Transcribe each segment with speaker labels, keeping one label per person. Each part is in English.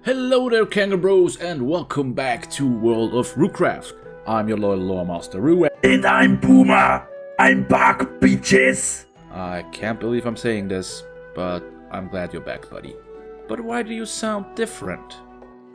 Speaker 1: Hello there, Kangaroo Bros, and welcome back to World of Roocraft. I'm your loyal lore master, Roo.
Speaker 2: And I'm Boomer. I'm back, bitches.
Speaker 1: I can't believe I'm saying this, but I'm glad you're back, buddy. But why do you sound different?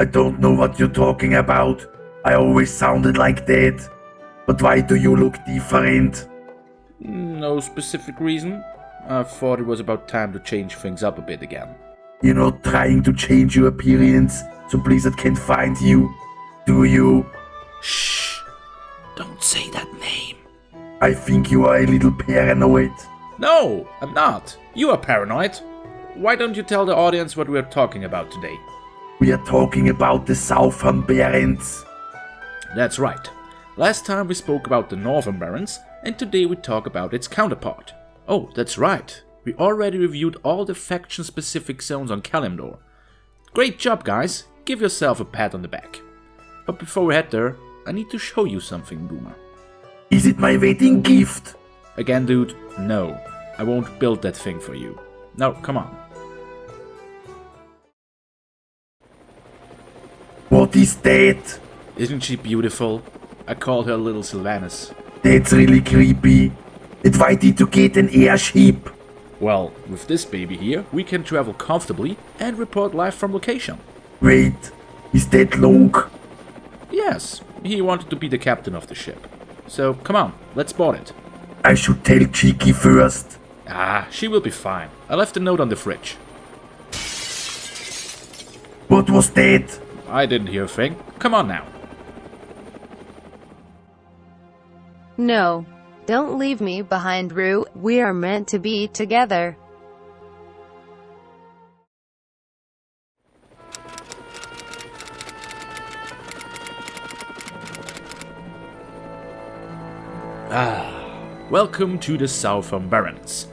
Speaker 2: I don't know what you're talking about. I always sounded like that. But why do you look different?
Speaker 1: No specific reason. I thought it was about time to change things up a bit again.
Speaker 2: You're not trying to change your appearance so Blizzard can't find you, do you?
Speaker 1: Shh! Don't say that name.
Speaker 2: I think you are a little paranoid.
Speaker 1: No, I'm not. You are paranoid. Why don't you tell the audience what we're talking about today?
Speaker 2: We are talking about the Southern Barrens.
Speaker 1: That's right. Last time we spoke about the Northern Barrens, and today we talk about its counterpart. Oh, that's right. We already reviewed all the faction-specific zones on Kalimdor. Great job, guys. Give yourself a pat on the back. But before we head there, I need to show you something, Boomer.
Speaker 2: Is it my wedding gift?
Speaker 1: Again, dude, no. I won't build that thing for you. No, come on.
Speaker 2: What is that?
Speaker 1: Isn't she beautiful? I call her Little Sylvanas.
Speaker 2: That's really creepy. And why did you get an airship?
Speaker 1: Well, with this baby here, we can travel comfortably and report live from location.
Speaker 2: Wait, is that Lonk?
Speaker 1: Yes, he wanted to be the captain of the ship. So, come on, let's board it.
Speaker 2: I should tell Cheeky first.
Speaker 1: Ah, she will be fine. I left a note on the fridge.
Speaker 2: What was that?
Speaker 1: I didn't hear a thing. Come on now.
Speaker 3: No. Don't leave me behind, Roo. We are meant to be together.
Speaker 1: Welcome to the Southern Barrens.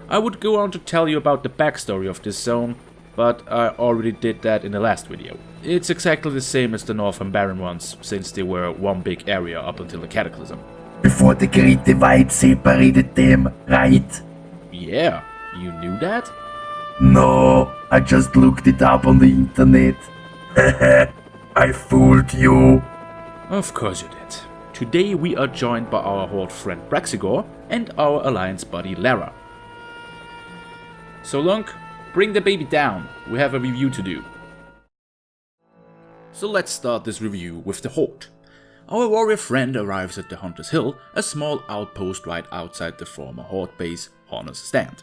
Speaker 1: I would go on to tell you about the backstory of this zone, but I already did that in the last video. It's exactly the same as the Northern Barren ones, since they were one big area up until the Cataclysm.
Speaker 2: Before the Great Divide separated them, right?
Speaker 1: Yeah, you knew that?
Speaker 2: No, I just looked it up on the internet. I fooled you.
Speaker 1: Of course you did. Today we are joined by our Horde friend Braxigor and our Alliance buddy Lara. So Lunk, bring the baby down. We have a review to do. So let's start this review with the Horde. Our warrior friend arrives at the Hunter's Hill, a small outpost right outside the former Horde base, Horner's Stand.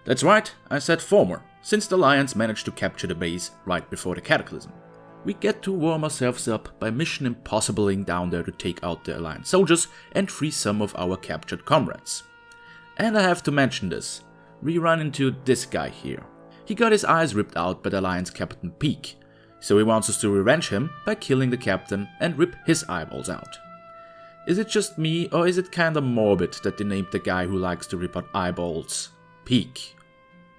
Speaker 1: That's right, I said former, since the Alliance managed to capture the base right before the Cataclysm. We get to warm ourselves up by mission impossibling down there to take out the Alliance soldiers and free some of our captured comrades. And I have to mention this, we run into this guy here. He got his eyes ripped out by the Alliance Captain Peak. So he wants us to revenge him by killing the captain and rip his eyeballs out. Is it just me, or is it kinda morbid that they named the guy who likes to rip out eyeballs Peak?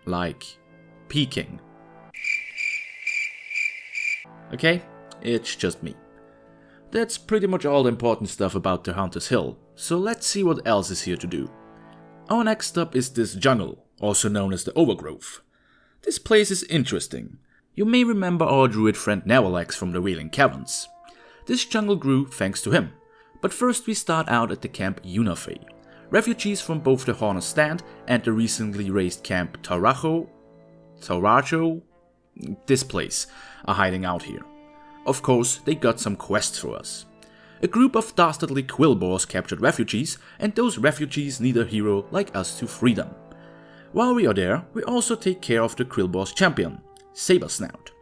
Speaker 1: Like, peeking. Okay, it's just me. That's pretty much all the important stuff about the Hunter's Hill, so let's see what else is here to do. Our next stop is this jungle, also known as the Overgrowth. This place is interesting. You may remember our druid friend Nervalex from the Wailing Caverns. This jungle grew thanks to him. But first we start out at the camp Unafe. Refugees from both the Horner's Stand and the recently raised camp Taracho, this place, are hiding out here. Of course, they got some quests for us. A group of dastardly Quillboars captured refugees, and those refugees need a hero like us to free them. While we are there, we also take care of the Quillboars champion, Sabersnout.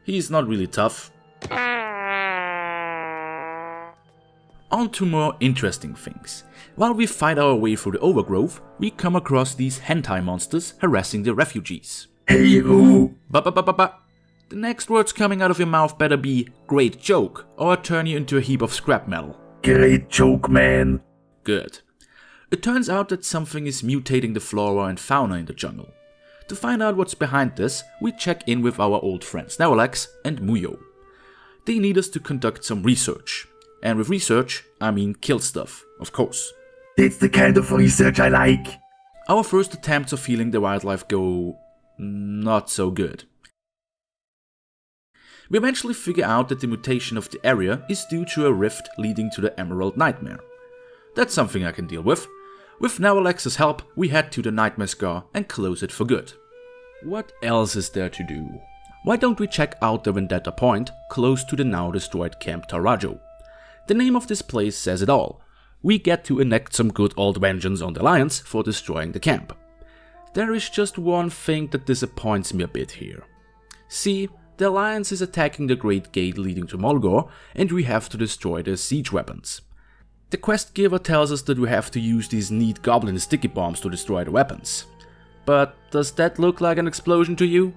Speaker 1: He's not really tough. On to more interesting things. While we fight our way through the Overgrowth, we come across these hentai monsters harassing the refugees.
Speaker 2: Hey, Roo.
Speaker 1: The next words coming out of your mouth better be great joke, or I'll turn you into a heap of scrap metal.
Speaker 2: Great joke, man.
Speaker 1: Good. It turns out that something is mutating the flora and fauna in the jungle. To find out what's behind this, we check in with our old friends Nervalex and Muyo. They need us to conduct some research. And with research, I mean kill stuff, of course.
Speaker 2: That's the kind of research I like.
Speaker 1: Our first attempts of healing the wildlife go not so good. We eventually figure out that the mutation of the area is due to a rift leading to the Emerald Nightmare. That's something I can deal with. With Nowalex's help, we head to the Nightmare Scar and close it for good. What else is there to do? Why don't we check out the Vendetta Point, close to the now destroyed Camp Tarajo? The name of this place says it all. We get to enact some good old vengeance on the Alliance for destroying the camp. There is just one thing that disappoints me a bit here. See, the Alliance is attacking the Great Gate leading to Mulgore, and we have to destroy their siege weapons. The quest giver tells us that we have to use these neat goblin sticky bombs to destroy the weapons. But does that look like an explosion to you?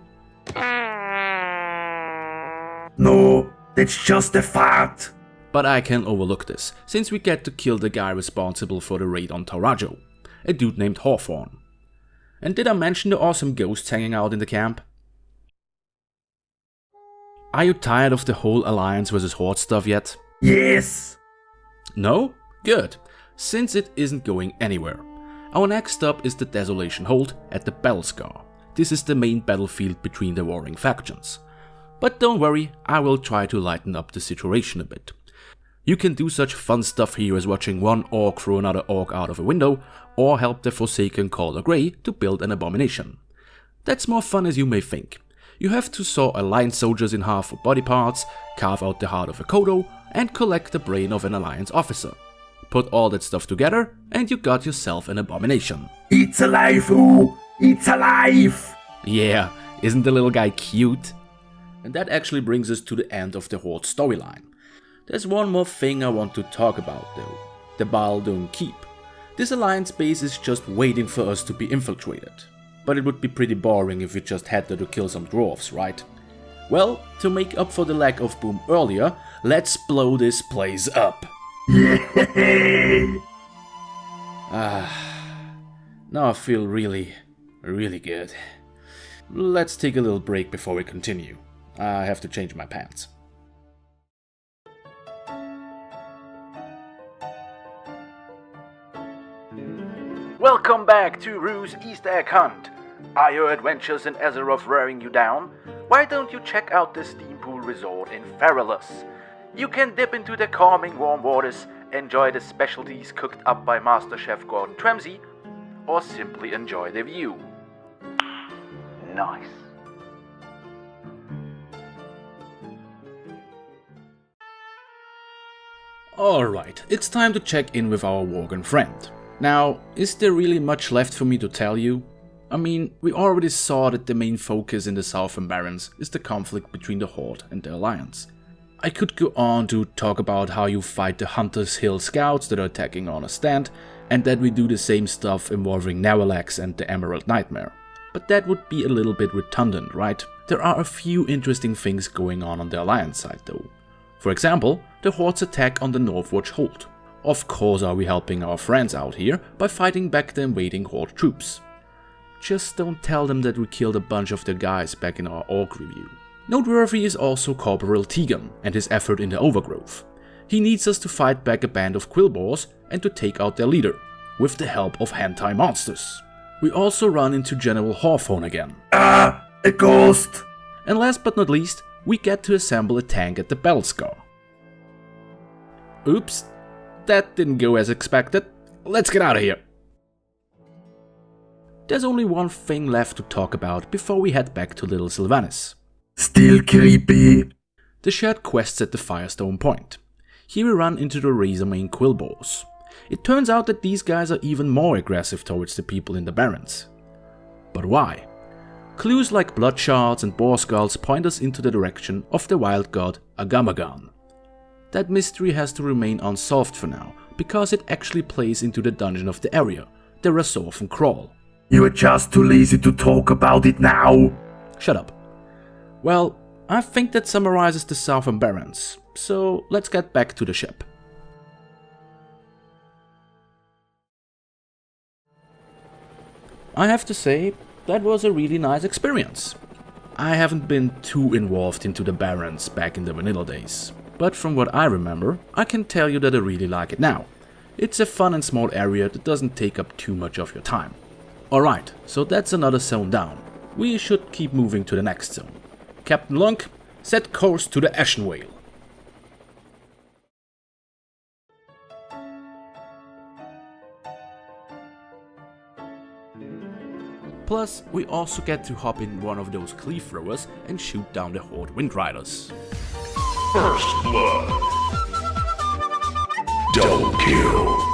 Speaker 2: No, that's just a fart.
Speaker 1: But I can overlook this, since we get to kill the guy responsible for the raid on Tarajo, a dude named Hawthorne. And did I mention the awesome ghosts hanging out in the camp? Are you tired of the whole Alliance vs Horde stuff yet?
Speaker 2: Yes.
Speaker 1: No? Good, since it isn't going anywhere. Our next stop is the Desolation Hold at the Bellscar. This is the main battlefield between the warring factions. But don't worry, I will try to lighten up the situation a bit. You can do such fun stuff here as watching one orc throw another orc out of a window, or help the Forsaken Calder Grey to build an abomination. That's more fun as you may think. You have to saw Alliance soldiers in half for body parts, carve out the heart of a Kodo, and collect the brain of an Alliance officer. Put all that stuff together, and you got yourself an abomination.
Speaker 2: It's alive, ooh! It's alive!
Speaker 1: Yeah, isn't the little guy cute? And that actually brings us to the end of the Horde storyline. There's one more thing I want to talk about though. The Baldun Keep. This Alliance base is just waiting for us to be infiltrated. But it would be pretty boring if we just had to kill some dwarves, right? Well, to make up for the lack of boom earlier, let's blow this place up. Now I feel really good. Let's take a little break before we continue. I have to change my pants. Welcome back to Roo's Easter Egg Hunt. Are your adventures in Azeroth wearing you down? Why don't you check out the Steam Pool Resort in Feralus? You can dip into the calming warm waters, enjoy the specialties cooked up by Master Chef Gordon Tramsey, or simply enjoy the view. Nice. Alright, it's time to check in with our Worgen friend. Now, is there really much left for me to tell you? I mean, we already saw that the main focus in the Southern Barrens is the conflict between the Horde and the Alliance. I could go on to talk about how you fight the Hunter's Hill scouts that are attacking on a stand, and that we do the same stuff involving Nowalax and the Emerald Nightmare. But that would be a little bit redundant, right? There are a few interesting things going on the Alliance side though. For example, the Horde's attack on the Northwatch Hold. Of course are we helping our friends out here by fighting back the invading Horde troops. Just don't tell them that we killed a bunch of their guys back in our orc review. Noteworthy is also Corporal Tegan and his effort in the Overgrowth. He needs us to fight back a band of Quillboars and to take out their leader, with the help of hentai monsters. We also run into General Hawthorne again.
Speaker 2: Ah, a ghost!
Speaker 1: And last but not least, we get to assemble a tank at the Bellscar. Oops, that didn't go as expected. Let's get out of here. There's only one thing left to talk about before we head back to Little Sylvanas.
Speaker 2: Still creepy.
Speaker 1: The shared quests at the Firestone Point. Here we run into the Razormane Quillboars. It turns out that these guys are even more aggressive towards the people in the Barrens. But why? Clues like blood shards and boar skulls point us into the direction of the wild god Agamagan. That mystery has to remain unsolved for now, because it actually plays into the dungeon of the area, the Rasorphan Crawl.
Speaker 2: You are just too lazy to talk about it now.
Speaker 1: Shut up. Well, I think that summarizes the Southern Barrens, so let's get back to the ship. I have to say, that was a really nice experience. I haven't been too involved into the Barrens back in the vanilla days, but from what I remember, I can tell you that I really like it now. It's a fun and small area that doesn't take up too much of your time. Alright, so that's another zone down. We should keep moving to the next zone. Captain Lunk, set course to the Ashen Whale. Plus, we also get to hop in one of those cleave throwers and shoot down the Horde Windriders.
Speaker 2: First blood. Double kill.